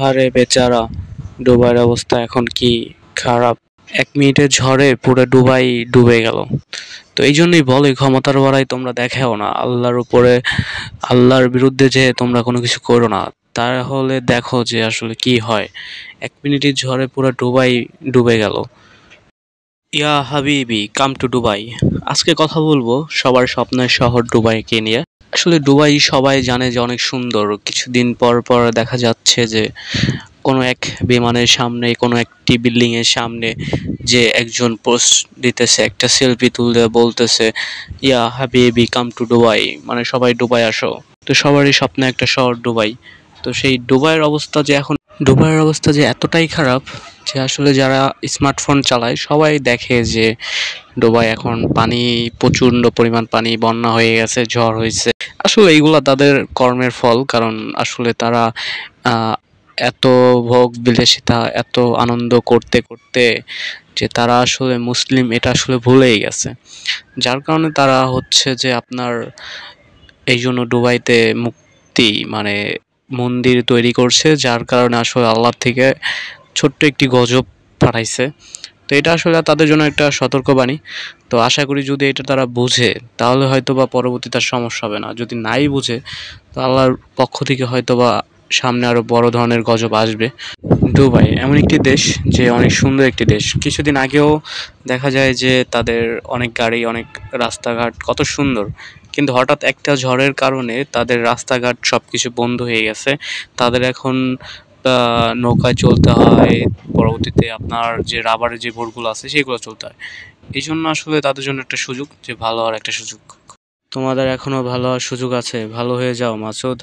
আরে বেচারা, ডুবাইয়ের অবস্থা এখন কি খারাপ। 1 মিনিটের ঝড়ে পুরো ডুবাই ডুবে গেল। তো এই জন্যই বলে ক্ষমতার বড়াই তোমরা দেখাও না, আল্লাহর উপরে, আল্লাহর বিরুদ্ধে যে তোমরা কোনো কিছু করো না। তাহলে দেখো যে আসলে কি হয়। 1 মিনিটের ঝড়ে পুরো ডুবাই ডুবে গেল। ইয়া হাবিবি, কাম টু দুবাই। আজকে কথা বলবো সবার স্বপ্নের শহর দুবাইকে নিয়ে। আসলে দুবাই সবাই জানে যে অনেক সুন্দর। কিছুদিন পর পর দেখা যাচ্ছে যে কোনো এক বিমানের সামনে, কোনো একটি বিল্ডিং এর সামনে যে একজন পোস্ট দিতেছে, একটা সেলফি তুলে বলতেছে ইয়া হাবিবি কাম টু দুবাই, মানে সবাই দুবাই আসো। তো সবারই স্বপ্নে একটা শহর দুবাই। তো সেই দুবাইয়ের অবস্থা যে এতটাই খারাপ যে আসলে যারা স্মার্টফোন চালায় সবাই দেখে যে ডুবাই এখন পানি, প্রচন্ড পরিমাণ পানি, বন্যা হয়ে গেছে, ঝড় হয়েছে। আসলে এইগুলা তাদের কর্মের ফল, কারণ আসলে তারা আহ, এত ভোগ বিলাসিতা, এত আনন্দ করতে করতে যে তারা আসলে মুসলিম এটা আসলে ভুলেই গেছে। যার কারণে তারা হচ্ছে যে আপনার এই জন্য দুবাইতে মুক্তি মানে মন্দির তৈরি করছে, যার কারণে আসলে আল্লাহ থেকে ছোট্ট একটি গজব পাঠাইছে। তো এটা আসলে তাদের জন্য একটা সতর্কবাণী। তো আশা করি যদি এটা তারা বুঝে তাহলে হয়তো বা পরবর্তীতে আর সমস্যা হবে না। যদি নাই বুঝে তো আল্লাহর পক্ষ থেকে হয়তো বা সামনে আরো বড় ধরনের গজব আসবে। দুবাই এমন একটি দেশ যে অনেক সুন্দর একটি দেশ। কিছুদিন আগেও দেখা যায় যে তাদের অনেক গাড়ি, অনেক রাস্তাঘাট কত সুন্দর, কিন্তু হঠাৎ একটা ঝড়ের কারণে তাদের রাস্তাঘাট সবকিছু বন্ধ হয়ে গেছে। তাদের এখন নৌকায় চলতে হয়, পরবর্তীতে আপনার যে রাবারের যে বোটগুলো আছে সেগুলো চলতে হয়। এই জন্য আসলে তাদের জন্য একটা সুযোগ, যে ভালো হওয়ার একটা সুযোগ। তোমাদের এখনো ভালো হওয়ার সুযোগ আছে, ভালো হয়ে যাও মাসুদ।